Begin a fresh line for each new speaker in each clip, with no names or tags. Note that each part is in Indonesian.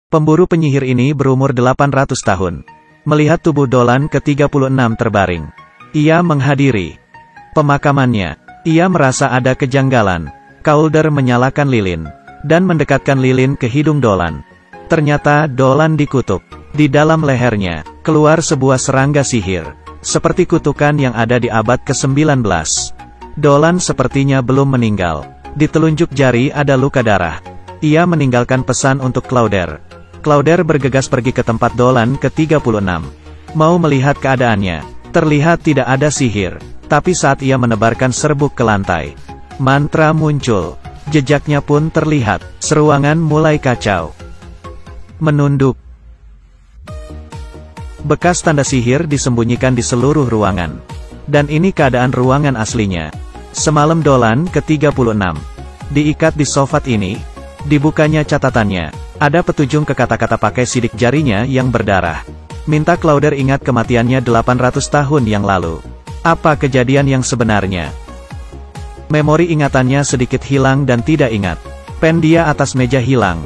Pemburu penyihir ini berumur 800 tahun. Melihat tubuh Dolan ke-36 terbaring, ia menghadiri pemakamannya. Ia merasa ada kejanggalan. Calder menyalakan lilin dan mendekatkan lilin ke hidung Dolan. Ternyata Dolan dikutuk. Di dalam lehernya keluar sebuah serangga sihir, seperti kutukan yang ada di abad ke-19. Dolan sepertinya belum meninggal. Di telunjuk jari ada luka darah. Ia meninggalkan pesan untuk Calder. Calder bergegas pergi ke tempat Dolan ke-36. Mau melihat keadaannya. Terlihat tidak ada sihir. Tapi saat ia menebarkan serbuk ke lantai, mantra muncul. Jejaknya pun terlihat. Seruangan mulai kacau. Menunduk. Bekas tanda sihir disembunyikan di seluruh ruangan. Dan ini keadaan ruangan aslinya. Semalam Dolan ke-36 diikat di sofat ini. Dibukanya catatannya. Ada petujung ke kata-kata pakai sidik jarinya yang berdarah. Minta Calder ingat kematiannya 800 tahun yang lalu. Apa kejadian yang sebenarnya? Memori ingatannya sedikit hilang dan tidak ingat. Pen dia atas meja hilang.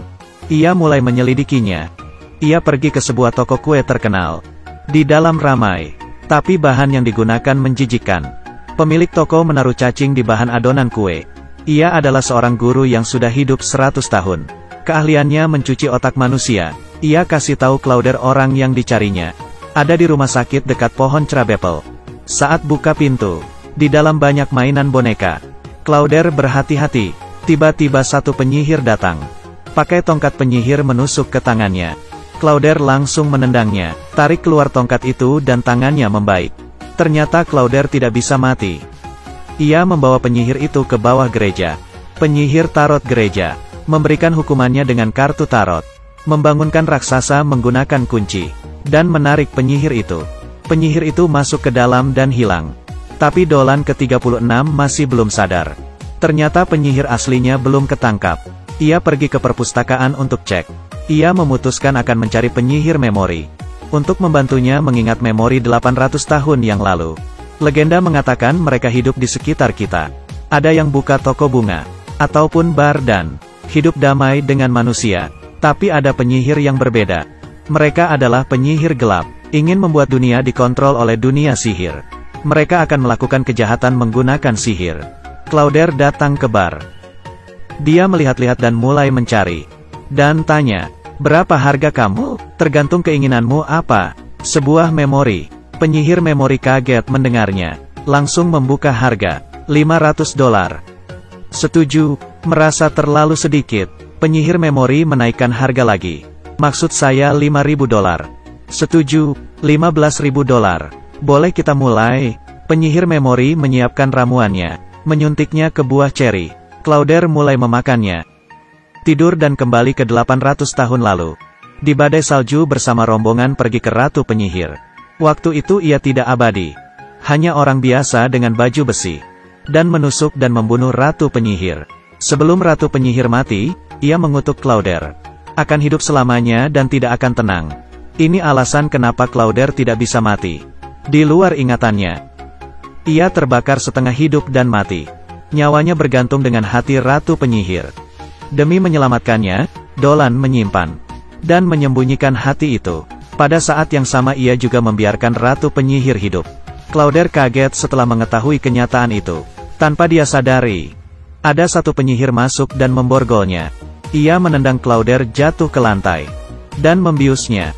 Ia mulai menyelidikinya. Ia pergi ke sebuah toko kue terkenal. Di dalam ramai. Tapi bahan yang digunakan menjijikkan. Pemilik toko menaruh cacing di bahan adonan kue. Ia adalah seorang guru yang sudah hidup 100 tahun. Keahliannya mencuci otak manusia. Ia kasih tahu Calder orang yang dicarinya ada di rumah sakit dekat pohon cerabepel. Saat buka pintu, di dalam banyak mainan boneka. Calder berhati-hati. Tiba-tiba satu penyihir datang. Pakai tongkat penyihir menusuk ke tangannya. Calder langsung menendangnya. Tarik keluar tongkat itu dan tangannya membaik. Ternyata Calder tidak bisa mati. Ia membawa penyihir itu ke bawah gereja. Penyihir tarot gereja memberikan hukumannya dengan kartu tarot. Membangunkan raksasa menggunakan kunci. Dan menarik penyihir itu. Penyihir itu masuk ke dalam dan hilang. Tapi Dolan ke-36 masih belum sadar. Ternyata penyihir aslinya belum ketangkap. Ia pergi ke perpustakaan untuk cek. Ia memutuskan akan mencari penyihir memori. Untuk membantunya mengingat memori 800 tahun yang lalu. Legenda mengatakan mereka hidup di sekitar kita. Ada yang buka toko bunga. Ataupun bar dan hidup damai dengan manusia. Tapi ada penyihir yang berbeda. Mereka adalah penyihir gelap. Ingin membuat dunia dikontrol oleh dunia sihir. Mereka akan melakukan kejahatan menggunakan sihir. Calder datang ke bar. Dia melihat-lihat dan mulai mencari. Dan tanya, berapa harga kamu? Tergantung keinginanmu apa? Sebuah memori. Penyihir memori kaget mendengarnya. Langsung membuka harga. $500. Setuju. Merasa terlalu sedikit. Penyihir memori menaikkan harga lagi. Maksud saya $5.000. Setuju. $15.000. Boleh kita mulai? Penyihir memori menyiapkan ramuannya. Menyuntiknya ke buah ceri. Calder mulai memakannya. Tidur dan kembali ke 800 tahun lalu. Di badai salju bersama rombongan pergi ke Ratu Penyihir. Waktu itu ia tidak abadi. Hanya orang biasa dengan baju besi. Dan menusuk dan membunuh Ratu Penyihir. Sebelum Ratu Penyihir mati, ia mengutuk Calder. Akan hidup selamanya dan tidak akan tenang. Ini alasan kenapa Calder tidak bisa mati. Di luar ingatannya. Ia terbakar setengah hidup dan mati. Nyawanya bergantung dengan hati Ratu Penyihir. Demi menyelamatkannya, Dolan menyimpan dan menyembunyikan hati itu. Pada saat yang sama ia juga membiarkan Ratu Penyihir hidup. Calder kaget setelah mengetahui kenyataan itu. Tanpa dia sadari, ada satu penyihir masuk dan memborgolnya. Ia menendang Calder jatuh ke lantai dan membiusnya.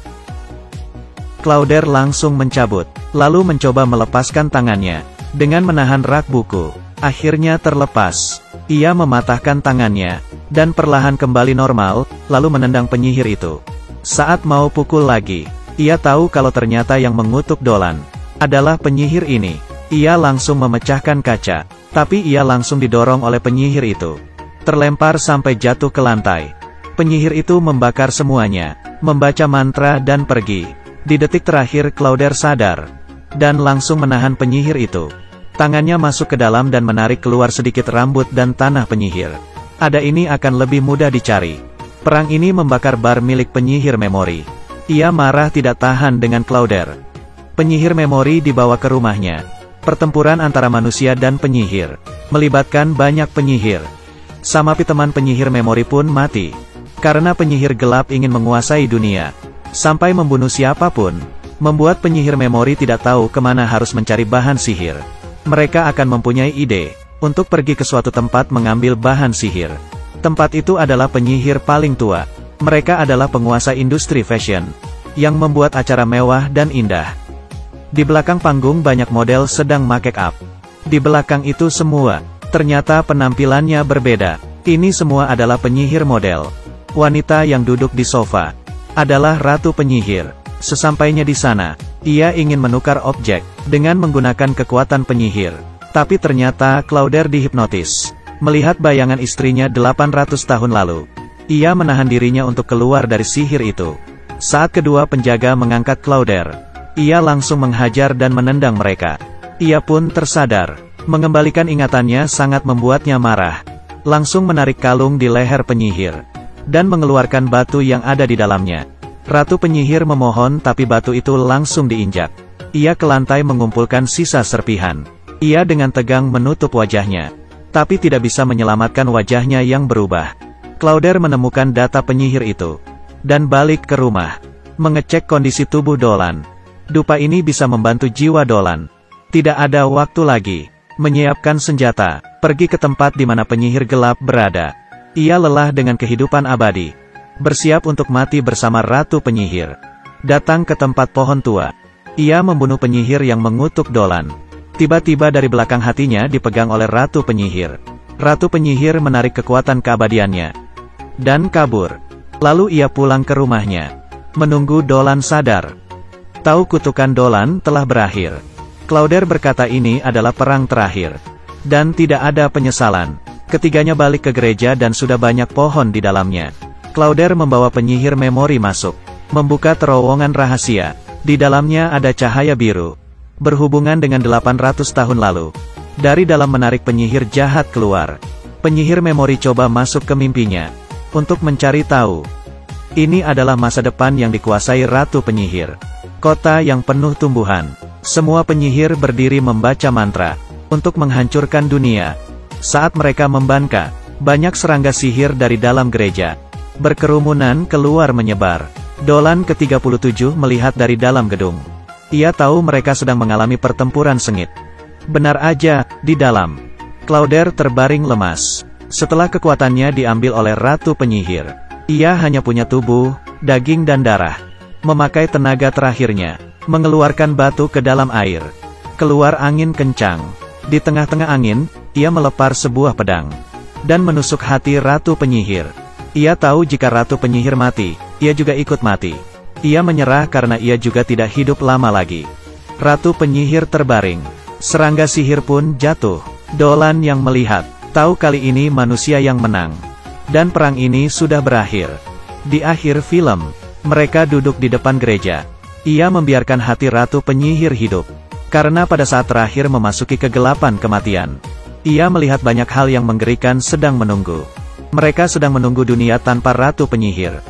Calder langsung mencabut, lalu mencoba melepaskan tangannya dengan menahan rak buku. Akhirnya terlepas. Ia mematahkan tangannya dan perlahan kembali normal, lalu menendang penyihir itu. Saat mau pukul lagi, ia tahu kalau ternyata yang mengutuk Dolan adalah penyihir ini. Ia langsung memecahkan kaca, tapi ia langsung didorong oleh penyihir itu. Terlempar sampai jatuh ke lantai. Penyihir itu membakar semuanya, membaca mantra dan pergi. Di detik terakhir Calder sadar dan langsung menahan penyihir itu. Tangannya masuk ke dalam dan menarik keluar sedikit rambut dan tanah penyihir. Ada ini akan lebih mudah dicari. Perang ini membakar bar milik penyihir memori. Ia marah tidak tahan dengan Calder. Penyihir memori dibawa ke rumahnya. Pertempuran antara manusia dan penyihir melibatkan banyak penyihir. Samapi teman penyihir memori pun mati. Karena penyihir gelap ingin menguasai dunia, sampai membunuh siapapun, membuat penyihir memori tidak tahu kemana harus mencari bahan sihir. Mereka akan mempunyai ide untuk pergi ke suatu tempat mengambil bahan sihir. Tempat itu adalah penyihir paling tua. Mereka adalah penguasa industri fashion, yang membuat acara mewah dan indah. Di belakang panggung banyak model sedang make up. Di belakang itu semua, ternyata penampilannya berbeda. Ini semua adalah penyihir model. Wanita yang duduk di sofa adalah ratu penyihir. Sesampainya di sana, ia ingin menukar objek dengan menggunakan kekuatan penyihir. Tapi ternyata Clauder dihipnotis. Melihat bayangan istrinya 800 tahun lalu, ia menahan dirinya untuk keluar dari sihir itu. Saat kedua penjaga mengangkat Clauder, ia langsung menghajar dan menendang mereka. Ia pun tersadar. Mengembalikan ingatannya sangat membuatnya marah. Langsung menarik kalung di leher penyihir dan mengeluarkan batu yang ada di dalamnya. Ratu penyihir memohon tapi batu itu langsung diinjak. Ia ke lantai mengumpulkan sisa serpihan. Ia dengan tegang menutup wajahnya, tapi tidak bisa menyelamatkan wajahnya yang berubah. Clauder menemukan data penyihir itu, dan balik ke rumah, mengecek kondisi tubuh Dolan. Dupa ini bisa membantu jiwa Dolan. Tidak ada waktu lagi. Menyiapkan senjata, pergi ke tempat di mana penyihir gelap berada. Ia lelah dengan kehidupan abadi. Bersiap untuk mati bersama ratu penyihir. Datang ke tempat pohon tua. Ia membunuh penyihir yang mengutuk Dolan. Tiba-tiba dari belakang hatinya dipegang oleh ratu penyihir. Ratu penyihir menarik kekuatan keabadiannya dan kabur. Lalu ia pulang ke rumahnya, menunggu Dolan sadar. Tahu kutukan Dolan telah berakhir. Clauder berkata ini adalah perang terakhir, dan tidak ada penyesalan. Ketiganya balik ke gereja dan sudah banyak pohon di dalamnya. Clauder membawa penyihir memori masuk, membuka terowongan rahasia. Di dalamnya ada cahaya biru, berhubungan dengan 800 tahun lalu. Dari dalam menarik penyihir jahat keluar. Penyihir memori coba masuk ke mimpinya, untuk mencari tahu. Ini adalah masa depan yang dikuasai ratu penyihir. Kota yang penuh tumbuhan. Semua penyihir berdiri membaca mantra, untuk menghancurkan dunia. Saat mereka membangka, banyak serangga sihir dari dalam gereja berkerumunan keluar menyebar. Dolan ke-37 melihat dari dalam gedung. Ia tahu mereka sedang mengalami pertempuran sengit. Benar aja, di dalam. Clauder terbaring lemas. Setelah kekuatannya diambil oleh ratu penyihir, ia hanya punya tubuh, daging dan darah. Memakai tenaga terakhirnya, mengeluarkan batu ke dalam air. Keluar angin kencang. Di tengah-tengah angin, ia melepar sebuah pedang dan menusuk hati ratu penyihir. Ia tahu jika ratu penyihir mati, ia juga ikut mati. Ia menyerah karena ia juga tidak hidup lama lagi. Ratu penyihir terbaring. Serangga sihir pun jatuh. Dolan yang melihat, tahu kali ini manusia yang menang. Dan perang ini sudah berakhir. Di akhir film, mereka duduk di depan gereja. Ia membiarkan hati ratu penyihir hidup. Karena pada saat terakhir memasuki kegelapan kematian, ia melihat banyak hal yang mengerikan sedang menunggu. Mereka sedang menunggu dunia tanpa ratu penyihir.